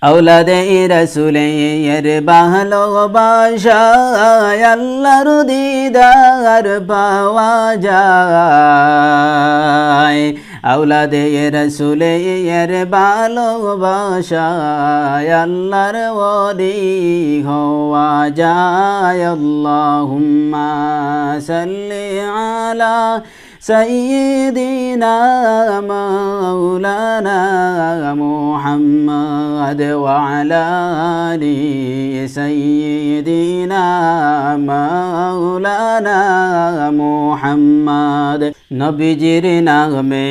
আওলাদে রাসূলের ভালোবাসায় আল্লাহর দিদার পাওয়া যায়। আওলাদে রাসূলের ভালোবাসায় আল্লাহর ওলি হওয়া যায়। আল্লাহুম্মা সাল্লি আলা سيدنا مولانا محمد وعلى آل سيدنا مولانا محمد নবীজির নামে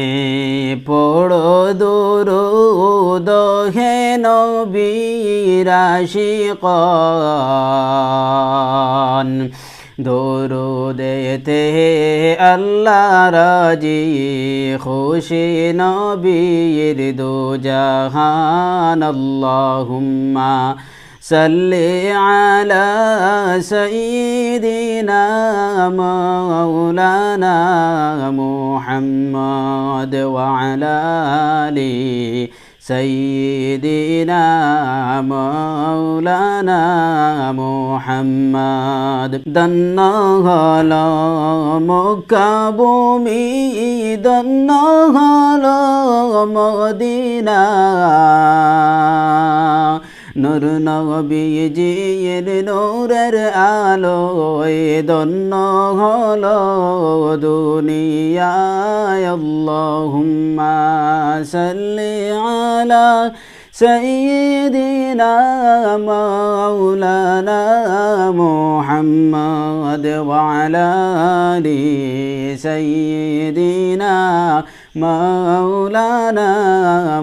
পড়ো দুরূদ হে নবীর আশিকান। দরুদেতে আল্লাহ রাজি খুশি নবীর দু জাহান। আল্লাহুম্মা সাল্লি আলা সাইয়্যিদিনা মাওলানা মুহাম্মদ ওয়া আলা আলি سيدنا مولانا محمد دنا هلا مكة بومي دنا هلا مدينة নূর নবীজির নূরের আলোয় ধন্য হলো দুনিয়ায়। আল্লাহুম্মা সাল্লি আলা সাইয়্যিদিনা মাওলানা মুহাম্মদ ওয়া আলা আলি সাইয়্যিদিনা মাওলানা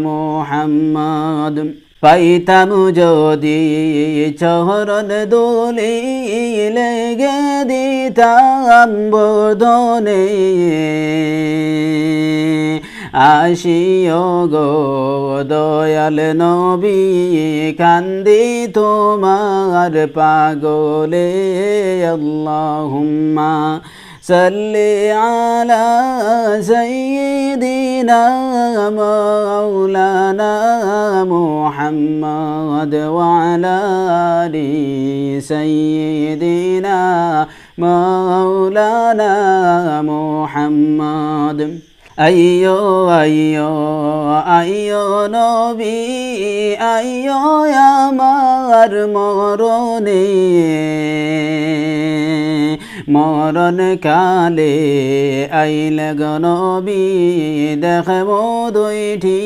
মুহাম্মদ। পাইতাম যদি চরণ দোলে লেগে দিতাম বোধনে আসিও গো দয়াল নবী কান্দি তোমার পাগলে। আল্লাহুম্মা সাল্লি আলা সাইয়্যিদিনা মাওলানা মুহাম্মদ ওয়া আলা আলি সাইয়্যিদিনা মাওলানা মুহাম্মদ। আইয়ো আইয়ো আইয়ো নবী আইয়ো আমার মরণে মরণ কালে আইলে গো নবী দেখব দুইটি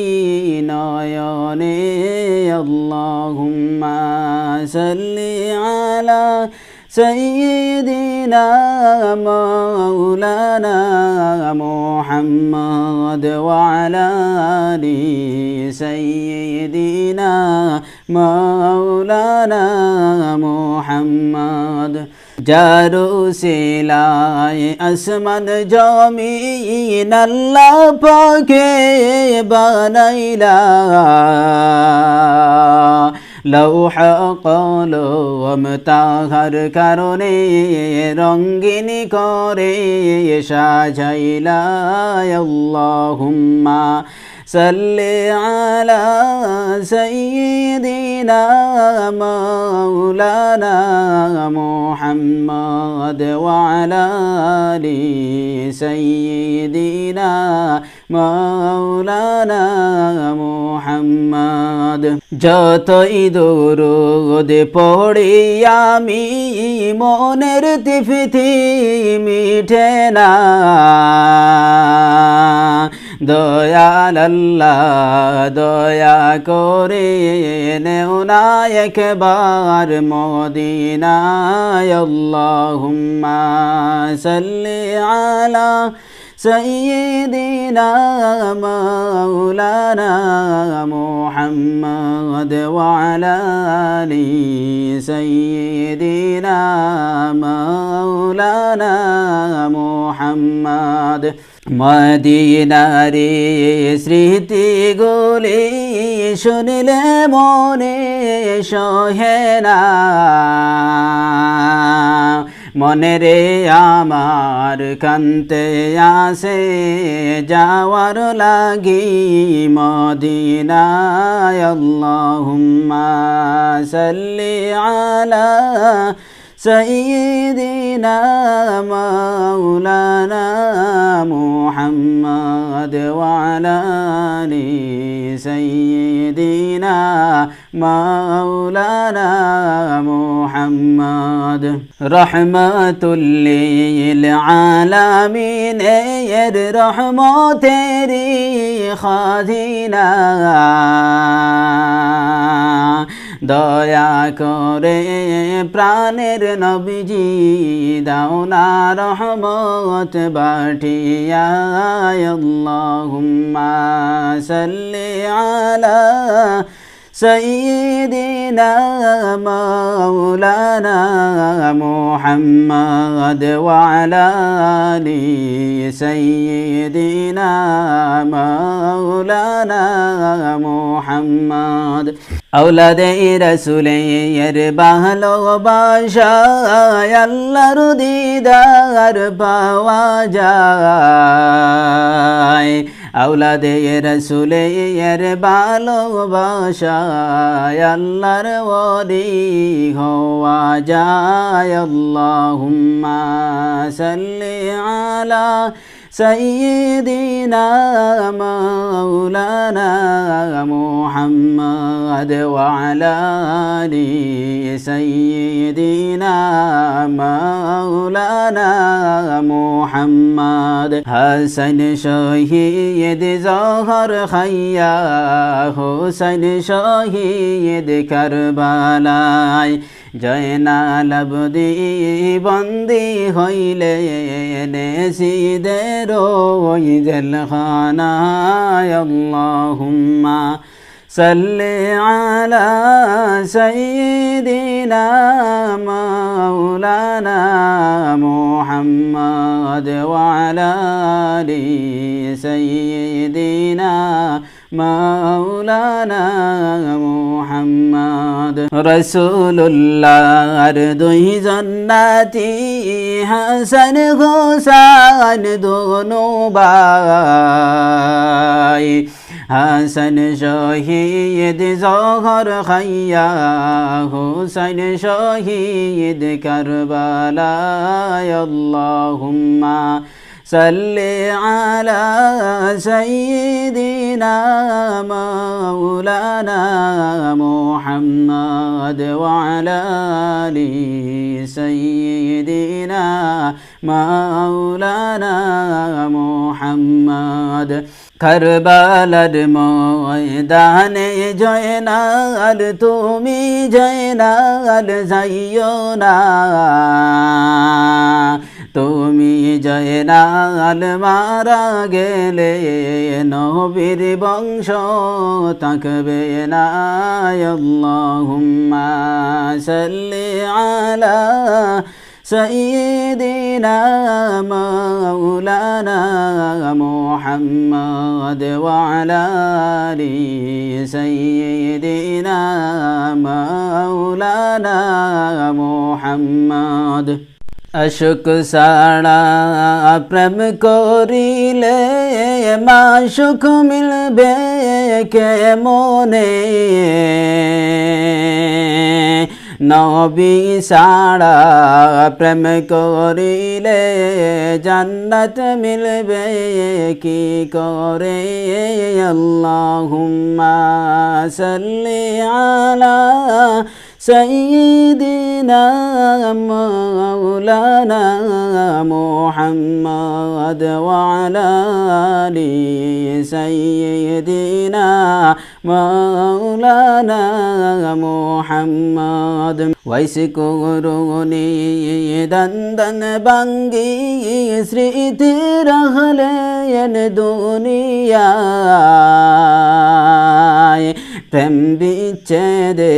নয়নে। আল্লাহুম্মা সাল্লি আলা سيدنا مولانا محمد وعلى آل سيدنا مولانا محمد। যারু সিলাই আসমান জমিন আল্লাহ পাকে বানাইলা লৌহা কলম তাহার কারণে রঙ্গিন করে সাজাইলা। আল্লাহুম্মা সাল্লি আলা সাইয়্যিদিনা মাওলানা মুহাম্মদ ওয়া আলা আলি সাইয়্যিদিনা মাওলানা মুহাম্মদ। যতই দরুদ পড়ি আমি মনের তৃপ্তি মিটে না। দয়াল আল্লাহ দয়া করে নেও না একবার মদিনায়। আল্লাহুম্মা সাল্লি আলা سيدنا مولانا محمد وعلى آل سيدنا مولانا محمد। মদিনারে স্মৃতি গুলি শুনলে মনে সহে না। মনে রে আমার কান্তে আসে যাওয়ার লাগি মদিনায় আল্লাহুম্মা সাল্লি আলা سيدنا مولانا محمد وعلى آل سيدنا مولانا محمد رحمة للعالمين رحمتي خزينة দয়া করে প্রাণের নবীজি দাও না রহমত বাটিয়া আল্লাহুম্মা সাল্লি আলা سيدنا مولانا محمد وعلى آل سيدنا مولانا محمد أولاد رسولير ভালোবাসায় আল্লাহর দিদার পাওয়া যায় আওলাদে রসুলের ভালোবাসায় আল্লাহর ওলি হওয়া যায় আল্লাহুম্মা সাল্লি আলা سيدنا مولانا محمد وعلى آل سيدنا مولانا محمد حسن شهيد زهر خيا حسين شهيد كربلاء জয়নাল আবদি বন্দি হইলে নেসিদের ওই জেলখানায় আল্লাহুম্মা সাল্লি আলা সাইয়্যিদিনা মাওলানা মুহাম্মদ ওয়া আলা আলি সাইয়্যিদিনা মাওলানা মুহাম্মদ রাসূলুল্লাহর দুই জান্নাতি হাসান হোসেন দোনো ভাই হাসান শহীদ জহর খাইয়া হোসেন শহীদ কারবালায় আল্লাহুম্মা সাল্লি আলা সাইয়্যিদিনা মাওলানা মুহাম্মদ ওয়া আলা আলি সাইয়্যিদিনা মাওলানা মুহাম্মদ কারবালার ময়দানে জয়নাল তুমি জয়নাল যাইও না তুমি জয়নাল মারা গেলে নবীর বংশ থাকবে না আল্লাহুম্মা সাল্লি আলা سيدنا مولانا محمد وعلى آل سيدنا مولانا محمد अशुक साड़ा प्रेम करिले माशुक मिलबे के मोने नबी साड़ा प्रेम करिले जन्नत मिलबे की करे अल्लाहुम्मा सल्ली अला سيدنا مولانا محمد وعلى آل سيدنا مولانا محمد ويسكروني دندن بانگي স্মৃতি রাখলেন দুনিয়ায় প্রেম বিচ্ছেদে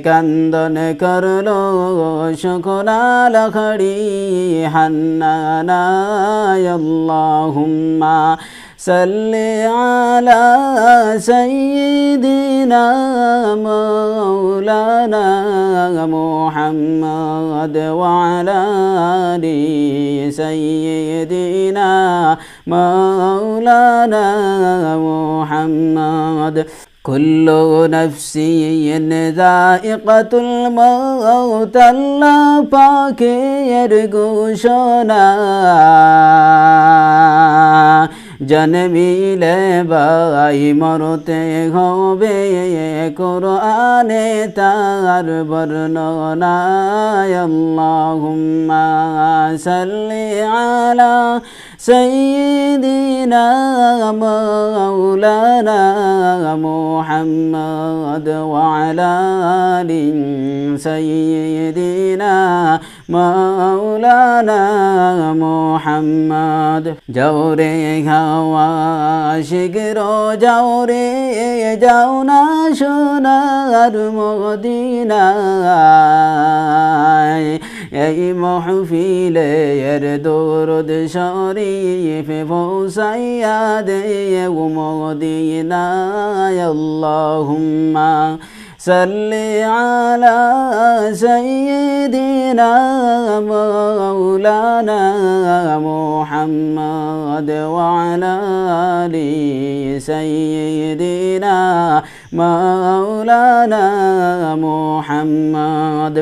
কান্দন করলো শুকনাল খড়ি হান্নানা আল্লাহুম্মা صل على سيدنا مولانا محمد وعلى آل سيدنا مولانا محمد كل نفس ذائقة الموت আল্লাহ পাকের ঘোষণা জন্মিলে বাই মরতে হবে কোরআনে তার বর্ণনা আল্লাহুম্মা সাল্লি আলা সাইয়্যিদিনা মাওলানা মুহাম্মদ ওয়া আলা আলি সাইয়্যিদিনা মাওলানা মুহাম্মদ যাও রে হাওয়া শিগর যাও রে যাও না সোনার মদিনায় এই মাহফিলে দরুদ শরীফ পৌঁছাইয়া দে মদিনায় আল্লাহুম্মা সাল্লি আলা সাইয়্যিদিনা মাওলানা মুহাম্মদ ওয়া আলা আলি সাইয়্যিদিনা মাওলানা মুহাম্মদ